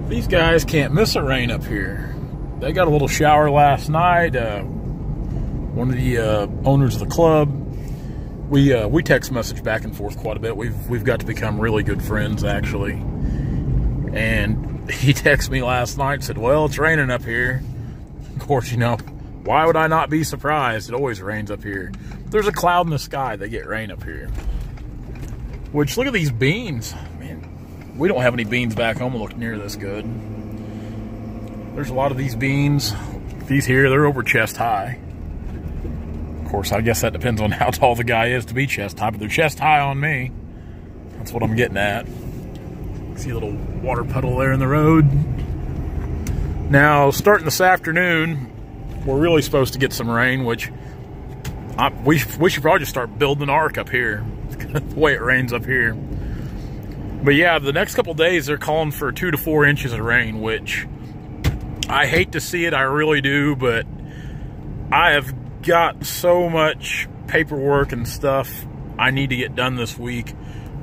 These guys can't miss a rain up here. They got a little shower last night. One of the owners of the club, we text message back and forth quite a bit. We've got to become really good friends, actually. And he texted me last night and said, well, it's raining up here. Of course, you know, why would I not be surprised? It always rains up here. If there's a cloud in the sky, they get rain up here. Which, look at these beans. Man, we don't have any beans back home that look near this good. There's a lot of these beans. These here, they're over chest high. Of course, I guess that depends on how tall the guy is to be chest high, but they're chest high on me. That's what I'm getting at. See a little water puddle there in the road. Now, starting this afternoon, we're really supposed to get some rain, which we should probably just start building an ark up here. The way it rains up here. But yeah, the next couple days they're calling for 2 to 4 inches of rain, which I hate to see it, I really do, but I have got so much paperwork and stuff I need to get done this week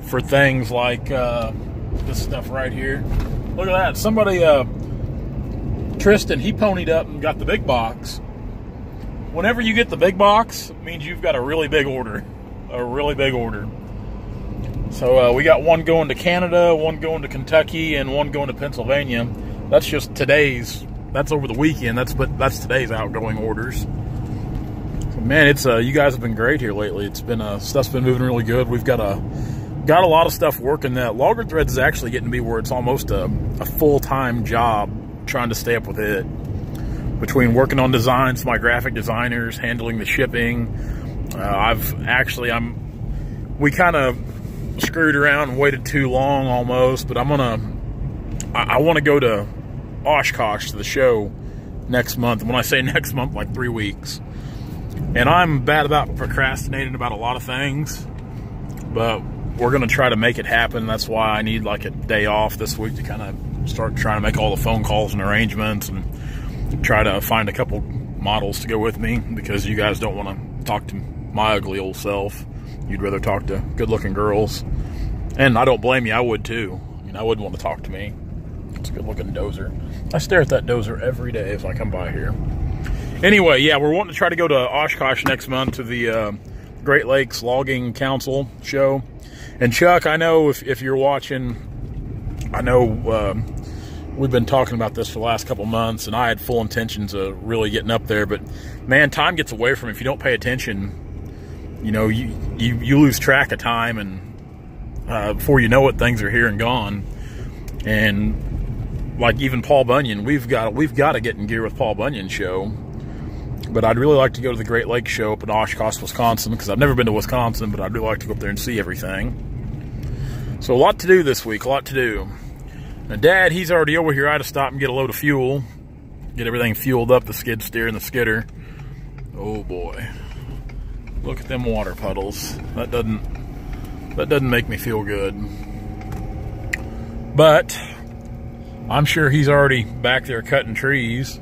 for things like this stuff right here. Look at that. Somebody, Tristan, he ponied up and got the big box. Whenever you get the big box, it means you've got a really big order. A really big order. So we got one going to Canada, one going to Kentucky, and one going to Pennsylvania. That's just today's. That's over the weekend. That's today's outgoing orders. So man, it's you guys have been great here lately. It's been stuff's been moving really good. We've got a lot of stuff working. That Logger Threads is actually getting to be where it's almost a full-time job trying to stay up with it. Between working on designs, my graphic designers, handling the shipping. We kind of screwed around and waited too long almost, but I want to go to Oshkosh to the show next month. And when I say next month, like 3 weeks. And I'm bad about procrastinating about a lot of things, but we're going to try to make it happen. That's why I need like a day off this week to kind of start trying to make all the phone calls and arrangements and try to find a couple models to go with me, because you guys don't want to talk to my ugly old self. You'd rather talk to good-looking girls. And I don't blame you, I would too. I mean, I wouldn't want to talk to me. It's a good-looking dozer. I stare at that dozer every day as I come by here. Anyway, yeah, we're wanting to try to go to Oshkosh next month to the Great Lakes Logging Council show. And Chuck, I know if you're watching, I know we've been talking about this for the last couple months, and I had full intentions of really getting up there. But, man, time gets away from you. If you don't pay attention, you know, you lose track of time, and before you know it, things are here and gone. And like even Paul Bunyan, we've got to get in gear with Paul Bunyan's show. But I'd really like to go to the Great Lakes show up in Oshkosh, Wisconsin, because I've never been to Wisconsin, but I'd really like to go up there and see everything. So a lot to do this week, a lot to do. Now, Dad, he's already over here. I had to stop and get a load of fuel, get everything fueled up, the skid steer and the skidder. Oh boy. Look at them water puddles. That doesn't make me feel good. But I'm sure he's already back there cutting trees.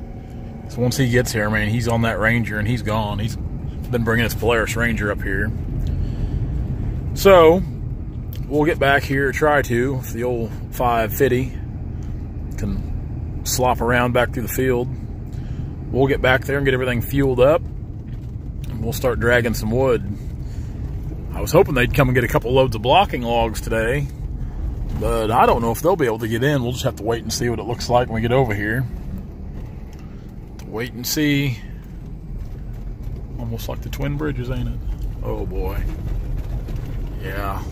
So once he gets here, man, he's on that Ranger and he's gone. He's been bringing his Polaris Ranger up here. So we'll get back here, try to, if the old 550 can slop around back through the field. We'll get back there and get everything fueled up. We'll start dragging some wood. I was hoping they'd come and get a couple loads of blocking logs today, but I don't know if they'll be able to get in. We'll just have to wait and see what it looks like when we get over here. Wait and see. Almost like the Twin Bridges, ain't it? Oh boy. Yeah.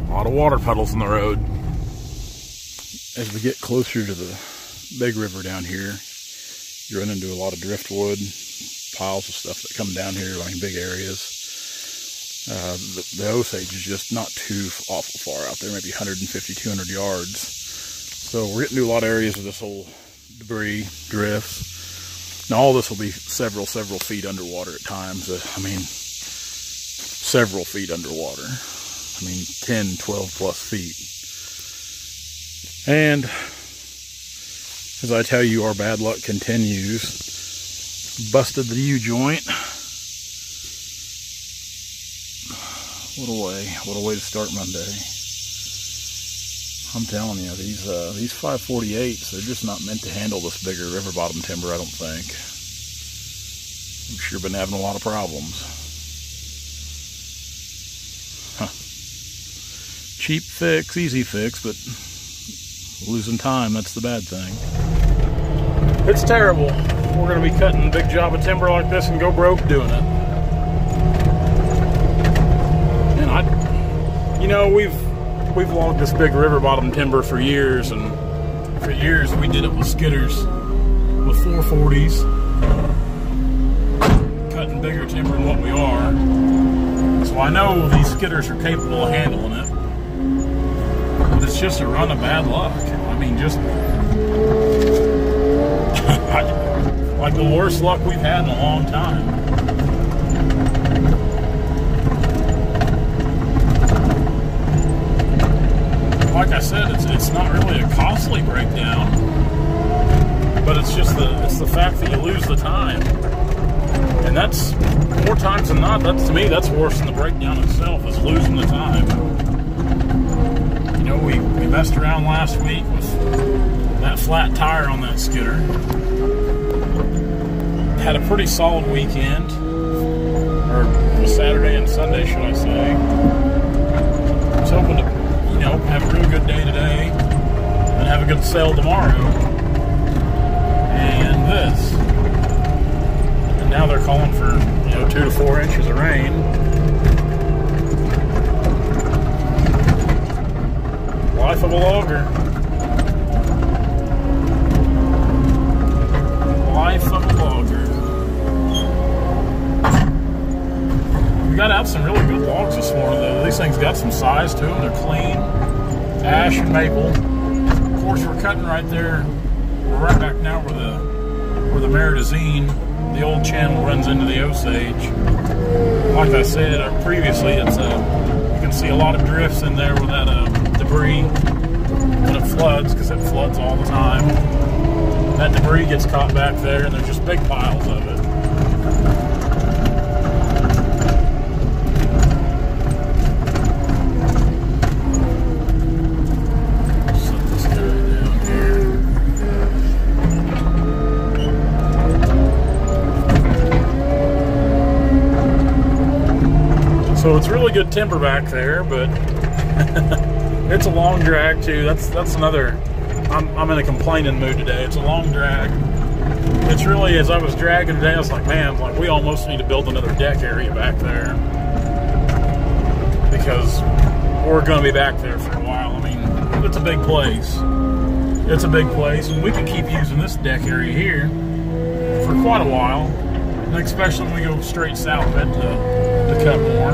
A lot of water puddles in the road. As we get closer to the big river down here, you run into a lot of driftwood, piles of stuff that come down here, like big areas. The Osage is just not too awful far out there, maybe 150, 200 yards. So we're getting to a lot of areas of this old debris, drifts. Now all this will be several feet underwater at times. I mean, several feet underwater. I mean, 10, 12 plus feet. And as I tell you, our bad luck continues. Busted the U-joint. What a way to start Monday. I'm telling you, these 548s, they're just not meant to handle this bigger river bottom timber, I don't think. We've sure been having a lot of problems. Huh. Cheap fix, easy fix, but losing time, that's the bad thing. It's terrible. We're going to be cutting a big job of timber like this and go broke doing it. And you know, we've logged this big river bottom timber for years, and for years we did it with skidders, with 440s, cutting bigger timber than what we are. So I know these skidders are capable of handling it, but it's just a run of bad luck. I mean, just like the worst luck we've had in a long time. Like I said, it's not really a costly breakdown, but it's just the fact that you lose the time, and that's more times than not. That's, to me, that's worse than the breakdown itself, is losing the time. You know, we messed around last week with that flat tire on that skidder. Had a pretty solid weekend, or Saturday and Sunday, should I say. I was hoping to, you know, have a really good day today and have a good sale tomorrow. And this. And now they're calling for, you know, 2 to 4 inches of rain. Life of a logger. Life of a logger. We got out some really good logs this morning, though. These things got some size to them. They're clean. Ash and maple. Of course, we're cutting right there. We're right back now where the Meridazine, the old channel, runs into the Osage. Like I said previously, it's you can see a lot of drifts in there with that debris when it floods, because it floods all the time. That debris gets caught back there, and there's just big piles of it. So it's really good timber back there, but it's a long drag too. That's another. I'm in a complaining mood today. It's a long drag. It's really, as I was dragging today, I was like, man, like, we almost need to build another deck area back there, because we're going to be back there for a while. I mean, it's a big place. It's a big place, and we can keep using this deck area here for quite a while, and especially when we go straight south of it to cut more.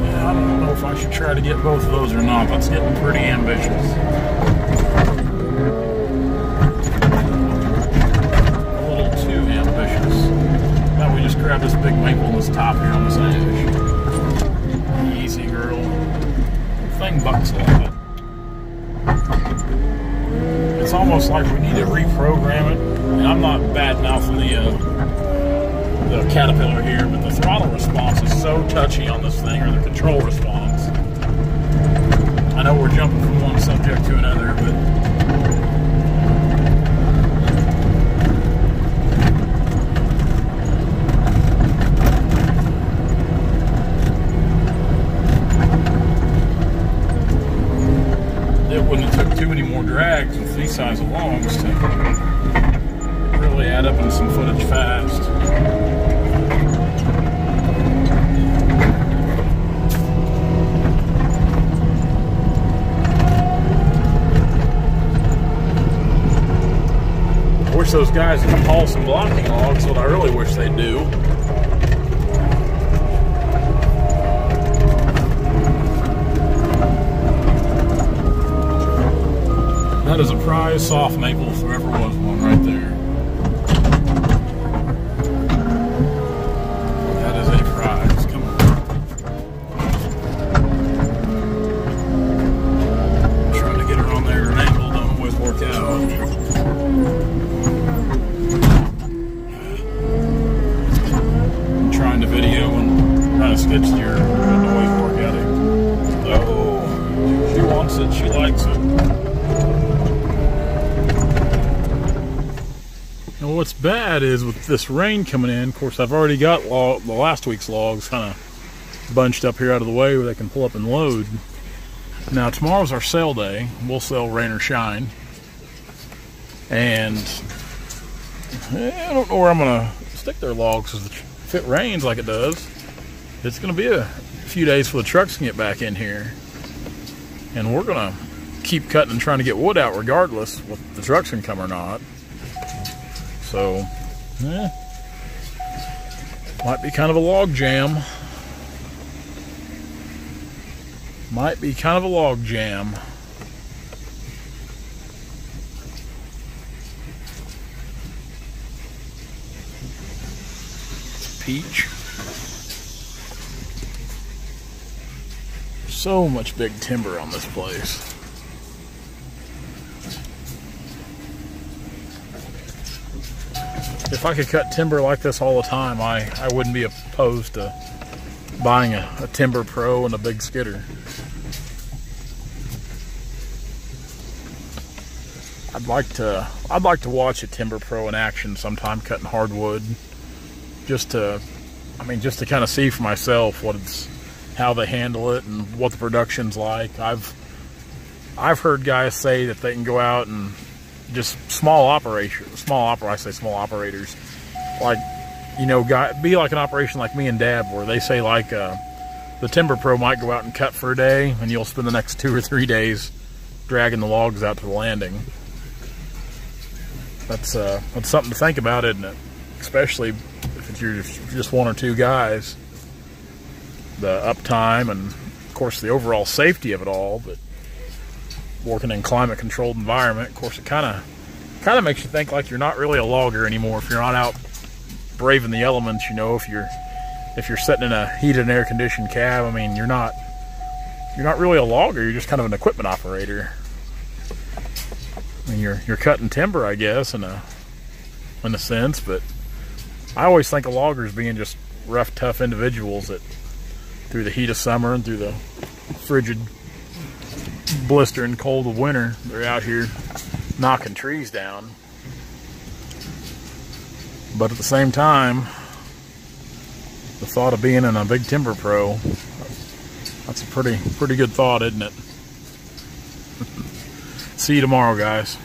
Yeah, I don't know if I should try to get both of those or not. That's getting pretty ambitious. A little too ambitious. Now we just grab this big maple on this top here on this edge. Easy, girl. Thing bucks a lot. It's almost like we need to reprogram it. And I'm not bad-mouthing the Caterpillar here, but the throttle response is so touchy on this thing, or the control response. I know we're jumping from one subject to another, but it wouldn't have took too many more drags with these size of logs to really add up in some footage fast. I wish those guys would haul some blocking logs. What I really wish they'd do. That is a prize soft maple if there ever was one, right there. That is a prize. Come on. Trying to get her on there at an angle don't always work out. Trying to video and trying to sketch your, doesn't always work out. Oh, she wants And what's bad is with this rain coming in, of course I've already got the last week's logs kind of bunched up here out of the way where they can pull up and load. Now tomorrow's our sale day. We'll sell rain or shine. And I don't know where I'm going to stick their logs, because if it rains like it does, it's going to be a few days for the trucks can get back in here. And we're going to keep cutting and trying to get wood out regardless if the trucks can come or not. So, might be kind of a log jam. Might be kind of a log jam. It's peach. So much big timber on this place. If I could cut timber like this all the time, I wouldn't be opposed to buying a Timber Pro and a big skidder. I'd like to watch a Timber Pro in action sometime cutting hardwood, just to kind of see for myself how they handle it and what the production's like. I've heard guys say that they can go out and just small operators, like, you know, be like an operation like me and Dad, where they say like the Timber Pro might go out and cut for a day, and you'll spend the next 2 or 3 days dragging the logs out to the landing. That's something to think about, isn't it? Especially if you're just 1 or 2 guys. The uptime and, of course, the overall safety of it all, but working in climate-controlled environment, of course, it kind of makes you think like you're not really a logger anymore if you're not out braving the elements. You know, if you're sitting in a heated and air-conditioned cab, I mean, you're not really a logger. You're just kind of an equipment operator. I mean, you're cutting timber, I guess, in a sense, but I always think of loggers being just rough, tough individuals that, through the heat of summer and through the frigid, blistering cold of winter, they're out here knocking trees down. But at the same time, the thought of being in a big Timber Pro, that's a pretty good thought, isn't it? See you tomorrow, guys.